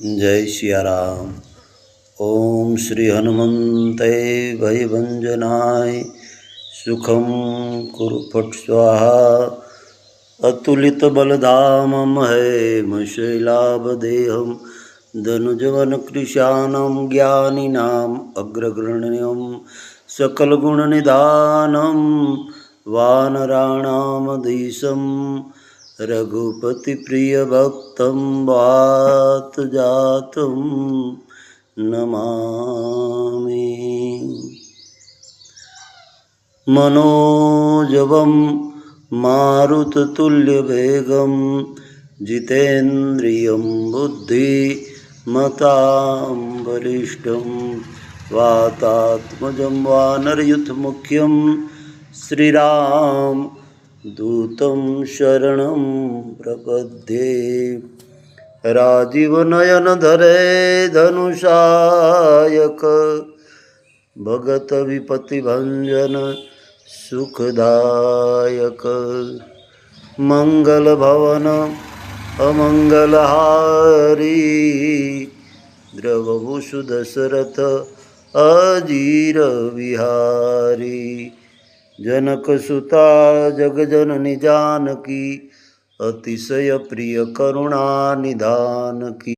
जय सियाराम। ओम श्री हनुमते भयभंजनाय सुखम कुरु फट स्वाहा। अतुलित बलधामं हेमशैलाभदेहं धनुजवन कृशानं ज्ञानिनाम् अग्रगण्यं सकलगुणनिधानं वानराणामधीशं रघुपतिप्रियभक्तं वातजातं नमामि। मनोजवं मारुततुल्यवेगं जितेन्द्रियं बुद्धिमतां वरिष्ठं वातात्मजं वानरयूथमुख्यं श्रीराम दूतं शरणं प्रपद्ये। राजीवनयनधरे धनुषायक भगत विपतिभंजन सुखदायक। मंगल भवन अमंगलहारी द्रवभूषु दशरथ अजीर विहारी। जनक सुता जगजननी जानकी अतिशय प्रिय करुणा निधान की।